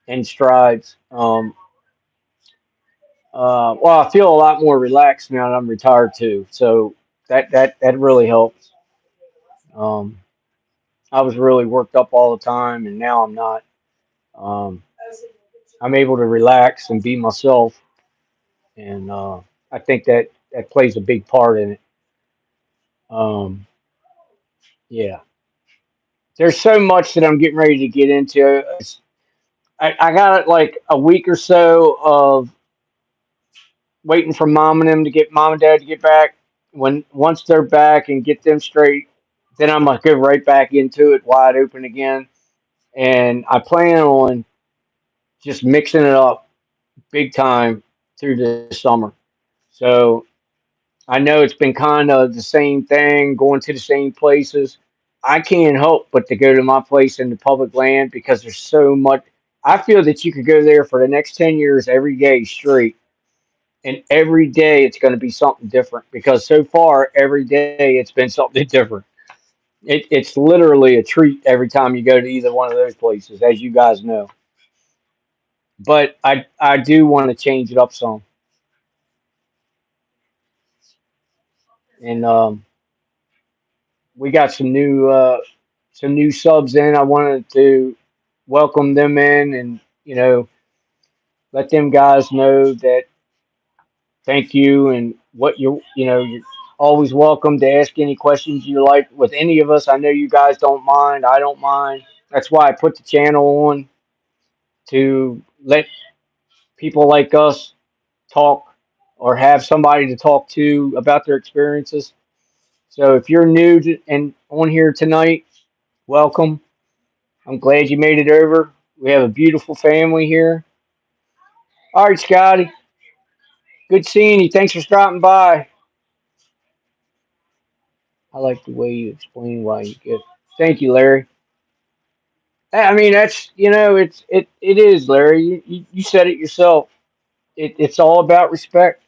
S1: in strides. Well, I feel a lot more relaxed now that I'm retired too. So that really helps. Um, I was really worked up all the time, and now I'm not. Um, I'm able to relax and be myself, and I think that plays a big part in it. Um, yeah, there's so much that I'm getting ready to get into. I got like a week or so of waiting for mom and dad to get back. When once they're back and get them straight, then I'm gonna go right back into it wide open again. And I plan on just mixing it up big time through the summer. So I know it's been kind of the same thing, going to the same places. I can't help but to go to my place in the public land because there's so much. I feel that you could go there for the next 10 years every day straight, and every day it's going to be something different because so far every day it's been something different. It's literally a treat every time you go to either one of those places, as you guys know. But I do want to change it up some, and we got some new subs in. I wanted to welcome them in, and let them guys know that thank you and what you're always welcome to ask any questions you like with any of us. I know you guys don't mind. I don't mind. That's why I put the channel on to let people like us talk or have somebody to talk to about their experiences. So if you're new and on here tonight, welcome. I'm glad you made it over. We have a beautiful family here. All right, Scotty. Good seeing you. Thanks for stopping by. I like the way you explain why you give. Thank you, Larry. I mean, that's it is, Larry. You said it yourself. It's all about respect.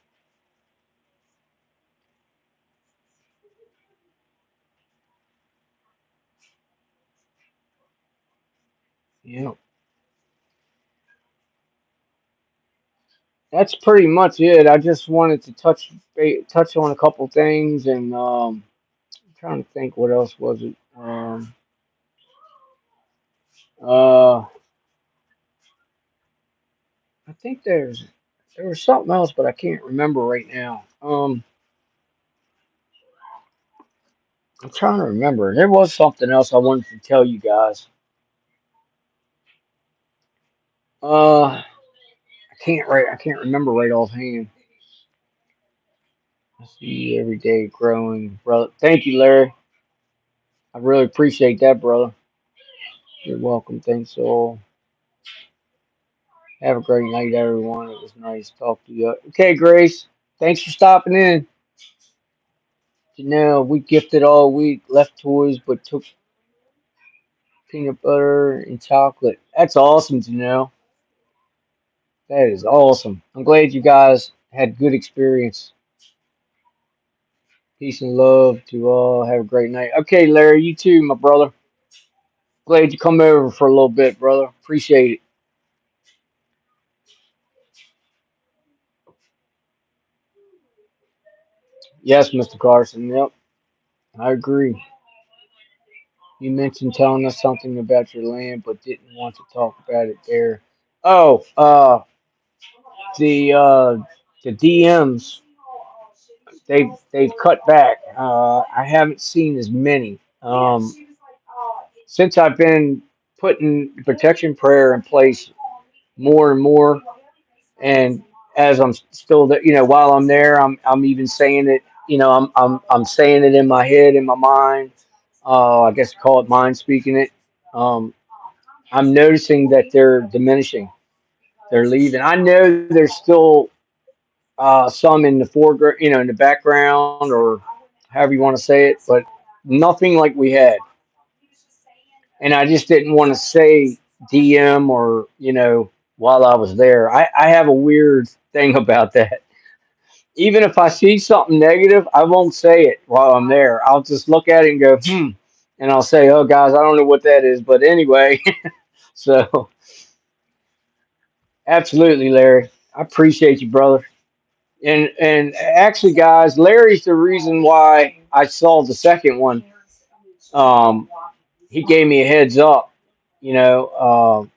S1: You know, that's pretty much it. I just wanted to touch on a couple things, and I'm trying to think what else was it. Uh, I think there was something else, but I can't remember right now. I'm trying to remember. There was something else I wanted to tell you guys. I can't remember right offhand. I see you every day growing, brother. Thank you, Larry. I really appreciate that, brother. You're welcome. Thanks all. Have a great night, everyone. It was nice to talk to you. Okay, Grace. Thanks for stopping in. Janelle, we gifted all week. Left toys, but took peanut butter and chocolate. That's awesome, Janelle. That is awesome. I'm glad you guys had good experience. Peace and love to all. Have a great night. Okay, Larry, you too, my brother. Glad you come over for a little bit, brother. Appreciate it. Yes, Mr. Carson. Yep, I agree. You mentioned telling us something about your land, but didn't want to talk about it there. Oh, the uh, the DMs they've cut back. I haven't seen as many. Since I've been putting the protection prayer in place more and more, and as I'm still there, while I'm there, I'm even saying it. I'm saying it in my head, in my mind. I guess call it mind speaking it. Um, I'm noticing that they're diminishing. They're leaving. I know there's still some in the foreground, in the background, or however you want to say it, but nothing like we had. And I just didn't want to say DM or while I was there. I have a weird thing about that. Even if I see something negative, I won't say it while I'm there. I'll just look at it and go, and I'll say, "Oh, guys, I don't know what that is," but anyway. So, absolutely, Larry. I appreciate you, brother. And actually, guys, Larry's the reason why I saw the second one. Um, he gave me a heads up. You know,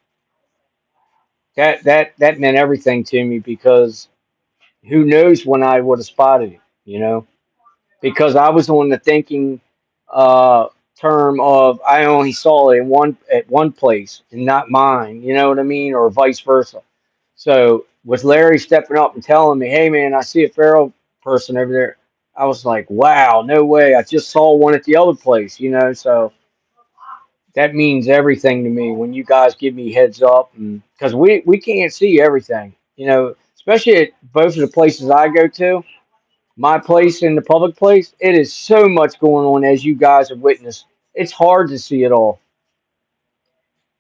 S1: that meant everything to me because who knows when I would have spotted it. Because I was on the thinking uh, term of I only saw it in one place and not mine. You know what I mean, or vice versa. So with Larry stepping up and telling me, "Hey man, I see a feral person over there," I was like, "Wow, no way! I just saw one at the other place." So that means everything to me when you guys give me heads up, and because we can't see everything. Especially at both of the places I go to, my place and the public place, it is so much going on as you guys have witnessed. It's hard to see it all.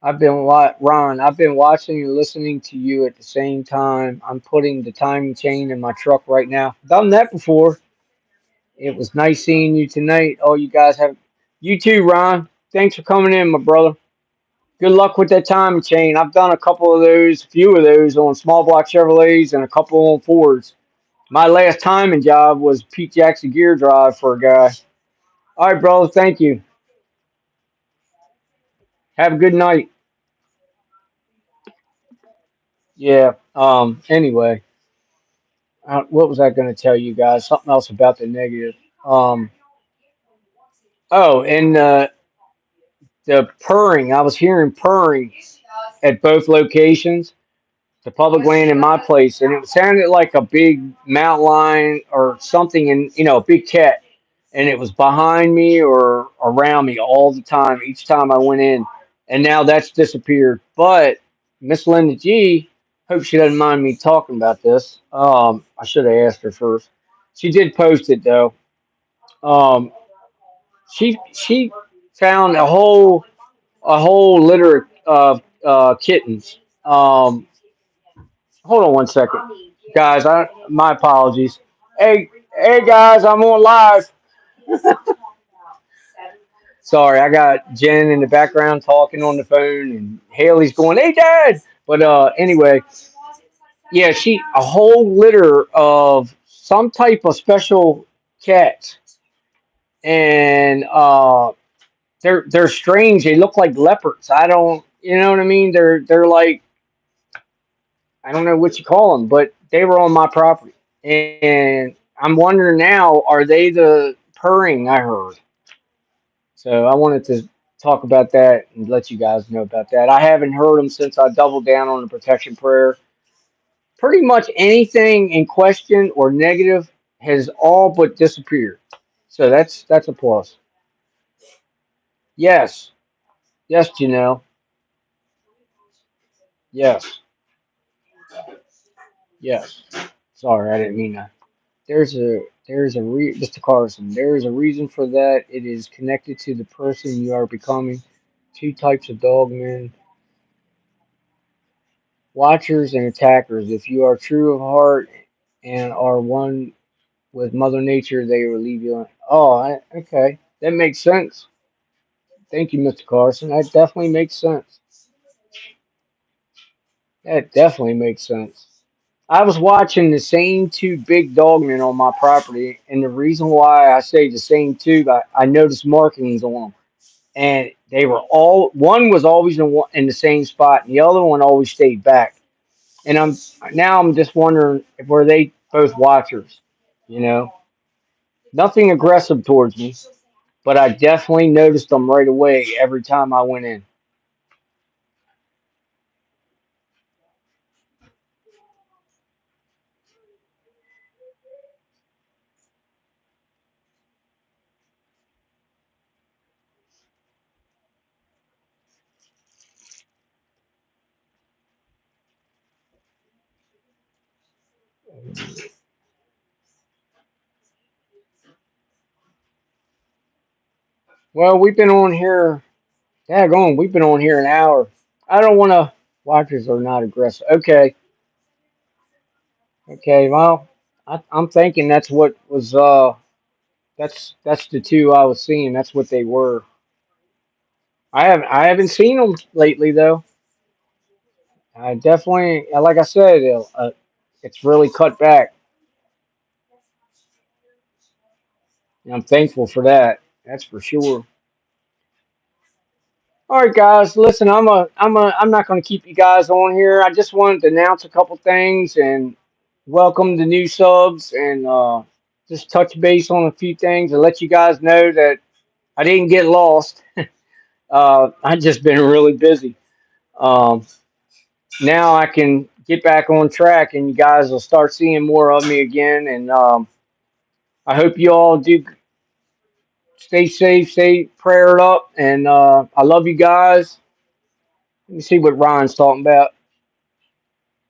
S1: Ron, I've been watching and listening to you at the same time. I'm putting the timing chain in my truck right now. Done that before. It was nice seeing you tonight. Oh, You too, Ron. Thanks for coming in, my brother. Good luck with that timing chain. I've done a couple of those, a few of those on small block Chevrolets and a couple on Fords. My last timing job was Pete Jackson gear drive for a guy. All right, brother. Thank you. Have a good night. Yeah. Anyway, what was I going to tell you guys? Something else about the negative. Um. Oh, and the purring. I was hearing purring at both locations, the public land in my place, and it sounded like a big mountain lion or something, in a big cat, and it was behind me or around me all the time. Each time I went in, and now that's disappeared. But Miss Linda G, hope she doesn't mind me talking about this. I should have asked her first. She did post it though. Um, she found a whole litter of kittens. Hold on one second, guys. My apologies. Hey guys, I'm on live. Sorry, I got Jen in the background talking on the phone, and Haley's going, "Hey, Dad." But anyway, yeah, she a whole litter of some type of special cats, and they're strange. They look like leopards. I don't, you know what I mean? They're like, I don't know what you call them, but they were on my property, and I'm wondering now, are they the purring I heard? So I wanted to talk about that and let you guys know about that. I haven't heard them since I doubled down on the protection prayer. Pretty much anything in question or negative has all but disappeared. So that's a plus. Yes, yes, Janelle. Yes, yes. Sorry, I didn't mean that. Mr. Carson. There is a reason for that. It is connected to the person you are becoming. Two types of dogmen: watchers and attackers. If you are true of heart and are one with Mother Nature, they will leave you. Okay, that makes sense. Thank you, Mr. Carson. That definitely makes sense. That definitely makes sense. I was watching the same two big dogmen on my property, and the reason why I say the same two, I noticed markings on them, and they were all one was always in the same spot, and the other one always stayed back. And I'm just wondering if were they both watchers, you know, nothing aggressive towards me, but I definitely noticed them right away every time I went in. Well, we've been on here. Daggone, we've been on here an hour. I don't want to. Watchers are not aggressive. Okay, okay. Well, I'm thinking that's what was. That's the two I was seeing. That's what they were. I haven't seen them lately though. I definitely, like I said, it's really cut back, and I'm thankful for that. That's for sure. All right, guys. Listen, I'm not going to keep you guys on here. I just wanted to announce a couple things and welcome the new subs and just touch base on a few things and let you guys know that I didn't get lost. I just been really busy. Um, Now I can get back on track, and you guys will start seeing more of me again. And I hope you all do stay safe, stay prayed up, and I love you guys. Let me see what Ron's talking about.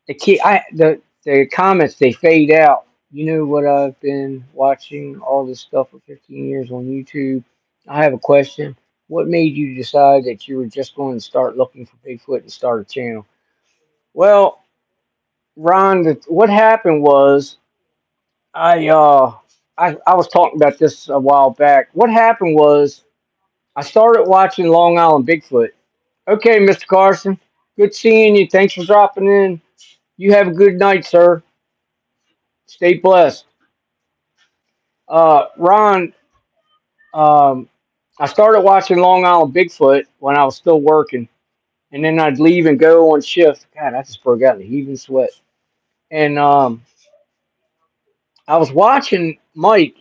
S1: The comments they fade out. You know what I've been watching all this stuff for 15 years on YouTube. I have a question. What made you decide that you were just going to start looking for Bigfoot and start a channel? Well, Ron, what happened was I I was talking about this a while back. What happened was I started watching Long Island Bigfoot. Okay, Mr. Carson. Good seeing you. Thanks for dropping in. You have a good night, sir. Stay blessed. Ron, um, I started watching Long Island Bigfoot when I was still working, and then I'd leave and go on shift. God, I just broke out in a heaving sweat. And I was watching Mike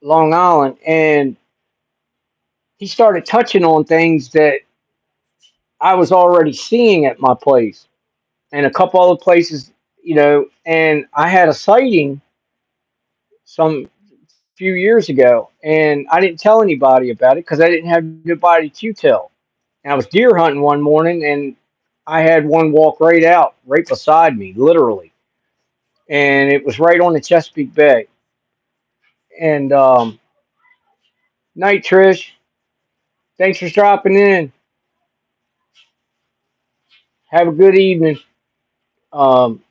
S1: Long Island, and he started touching on things that I was already seeing at my place and a couple other places, and I had a sighting some few years ago, and I didn't tell anybody about it because I didn't have nobody to tell. And I was deer hunting one morning, and I had one walk right out, right beside me, literally, and it was right on the Chesapeake Bay. And night, Trish. Thanks for dropping in. Have a good evening. Um,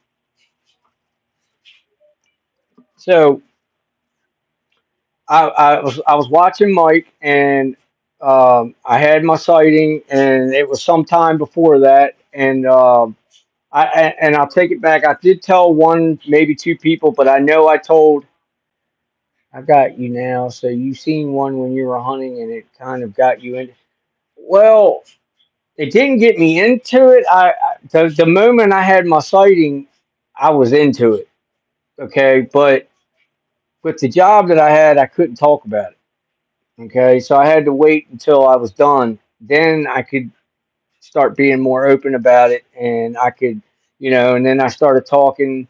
S1: so I was watching Mike, and I had my sighting, and it was sometime before that, and and I'll take it back. I did tell one, maybe two people, but I know I told. I got you now. So you seen one when you were hunting, and it kind of got you in. Well, it didn't get me into it. The moment I had my sighting, I was into it. Okay, but with the job that I had, I couldn't talk about it. Okay, so I had to wait until I was done. Then I could start being more open about it, and I could, and then I started talking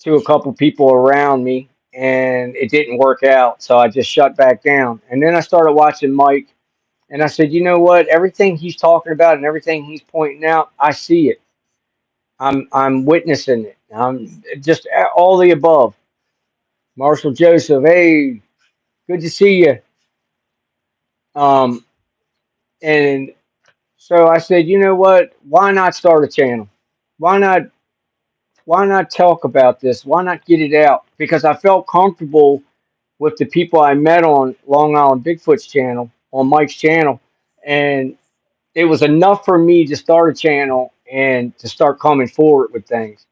S1: to a couple people around me, and it didn't work out. So I just shut back down. And then I started watching Mike, and I said, you know what? Everything he's talking about and everything he's pointing out, I see it. I'm witnessing it. I'm just all the above. Marshall Joseph, hey, good to see you. Um, and so I said, you know what? Why not start a channel? Why not? Why not talk about this? Why not get it out? Because I felt comfortable with the people I met on Long Island Bigfoot's channel, on Mike's channel, and it was enough for me to start a channel and to start coming forward with things.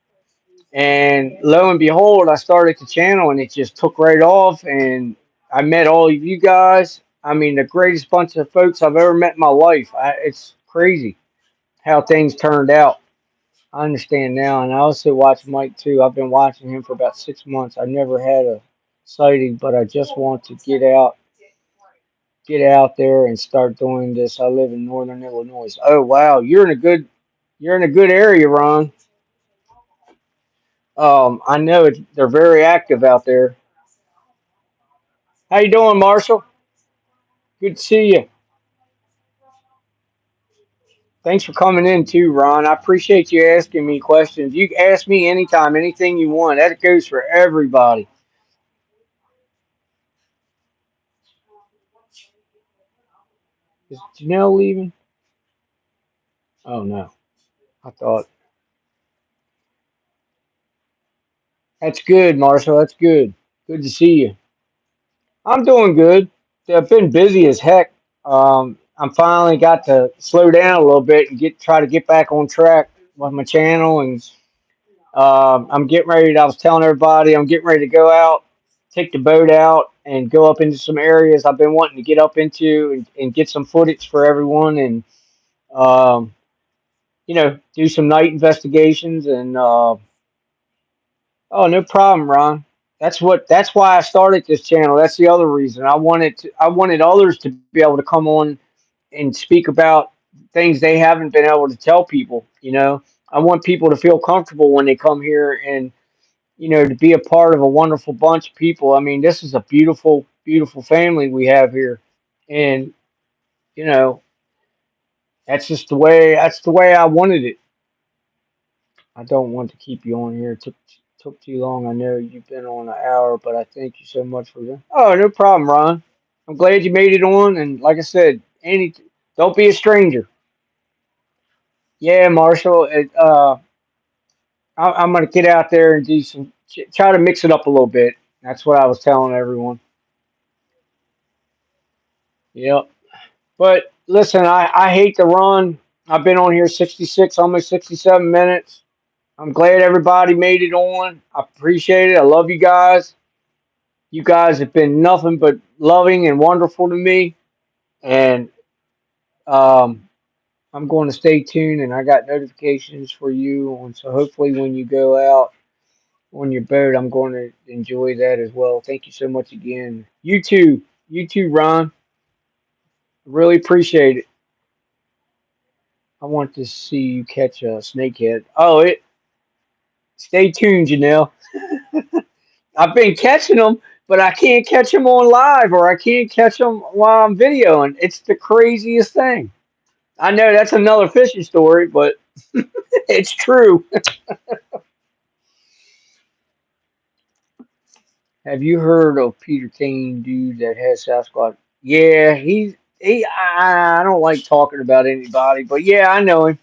S1: And lo and behold, I started the channel, and it just took right off. And I met all of you guys. I mean, the greatest bunch of folks I've ever met in my life. It's crazy how things turned out. I understand now, and I also watch Mike too. I've been watching him for about 6 months. I never had a sighting, but I just want to get out there and start doing this. I live in northern Illinois. Oh wow, you're in a good area, Ron. I know they're very active out there. How you doing, Marshall? Good to see you. Thanks for coming in too, Ron. I appreciate you asking me questions. You can ask me anytime, anything you want. That goes for everybody. Is Janelle leaving? Oh no. I thought that's good, Marshall. That's good. Good to see you. I'm doing good. I've been busy as heck. I'm finally got to slow down a little bit and try to get back on track with my channel, and I'm getting ready. I was telling everybody I'm getting ready to go out, take the boat out, and go up into some areas I've been wanting to get up into, and get some footage for everyone, and um, do some night investigations. And oh, no problem, Ron. That's why I started this channel. That's the other reason. I wanted others to be able to come on and speak about things they haven't been able to tell people. I want people to feel comfortable when they come here, and to be a part of a wonderful bunch of people. I mean, this is a beautiful, beautiful family we have here, and you know that's the way I wanted it. I don't want to keep you on here. It took too long. I know you've been on an hour, but I thank you so much for that. Oh, no problem, Ron. I'm glad you made it on, and like I said, don't be a stranger. Yeah, Marshall. I'm gonna get out there and try to mix it up a little bit. That's what I was telling everyone. Yep. But listen, I hate to run. I've been on here 66, almost 67 minutes. I'm glad everybody made it on. I appreciate it. I love you guys. You guys have been nothing but loving and wonderful to me. And um, I'm going to stay tuned, and I got notifications for you. And so hopefully, when you go out on your boat, I'm going to enjoy that as well. Thank you so much again. You too, Ron. Really appreciate it. I want to see you catch a snakehead. Oh, it. Stay tuned, Janelle. I've been catching them, but I can't catch them on live, or I can't catch them while I'm videoing. It's the craziest thing. I know that's another fishing story, but it's true. Have you heard of Peter Kane, dude that has Sasquatch? Yeah, I don't like talking about anybody, but yeah, I know him.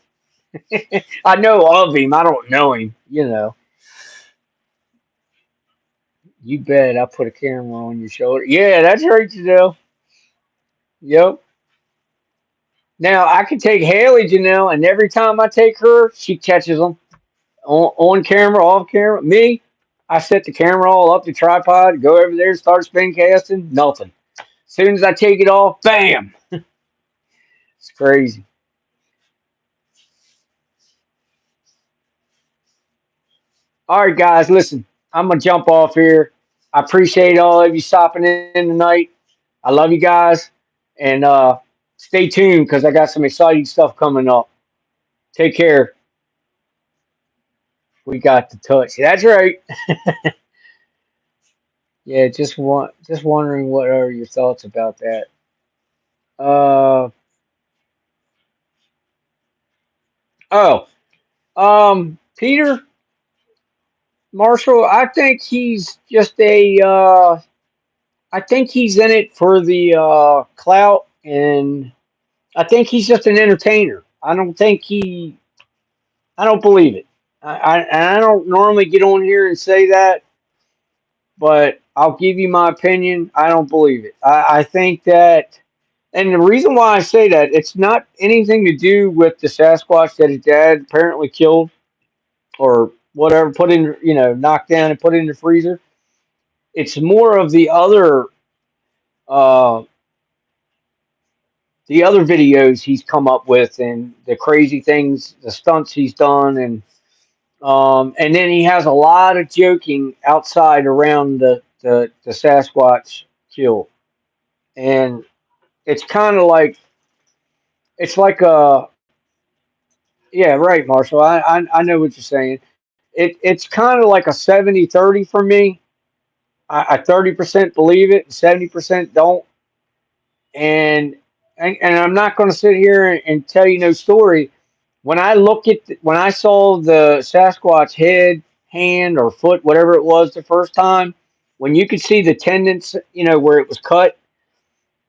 S1: I know of him. I don't know him. You know, you bet. I put a camera on your shoulder. Yeah, that's right, Janelle. Yep. Now I can take Haley, Janelle, and every time I take her, she catches them on camera, off camera. Me, I set the camera all up the tripod, go over there, start spin casting, nothing. As soon as I take it off, bam! It's crazy. All right, guys, listen, I'm gonna jump off here. I appreciate all of you stopping in tonight. I love you guys, and stay tuned because I got some exciting stuff coming up. Take care. We got the touch. That's right. Yeah, just wondering what are your thoughts about that. Uh oh, Peter Marshall. I think he's just a. I think he's in it for the clout, and I think he's just an entertainer. I don't think he. I don't believe it. I don't normally get on here and say that, but I'll give you my opinion. I don't believe it. I think that, and the reason why I say that, it's not anything to do with the Sasquatch that his dad apparently killed or whatever, put in, knocked down and put in the freezer. It's more of uh, the other videos he's come up with and the crazy things, the stunts he's done, and then he has a lot of joking outside around the Sasquatch kill, and it's kind of like it's like a yeah, right, Marshall. I know what you're saying. It's kind of like a 70-30 for me. I 30% believe it, and 70% don't. And and I'm not going to sit here and tell you no story. When I saw the Sasquatch head, hand, or foot, whatever it was the first time, when you could see the tendons, where it was cut,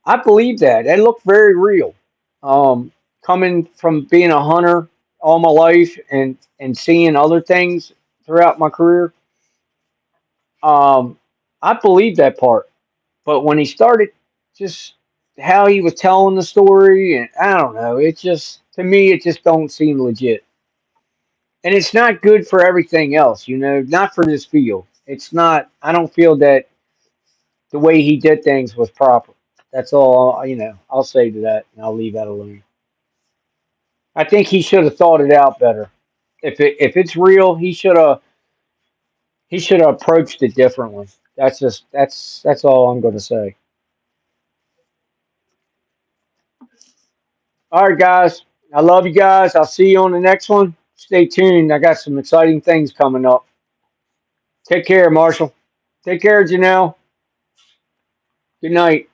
S1: I believe that. It looked very real. Um, Coming from being a hunter all my life and seeing other things throughout my career, um, I believe that part. But when he started, just how he was telling the story, and I don't know, it just to me it just don't seem legit. And it's not good for everything else, not for this field. It's not. I don't feel that the way he did things was proper. That's all. I'll say to that, and I'll leave that alone. I think he should have thought it out better. If it's real, he should have approached it differently. That's all I'm going to say. All right, guys. I love you guys. I'll see you on the next one. Stay tuned. I got some exciting things coming up. Take care, Marshall. Take care, Janelle. Good night.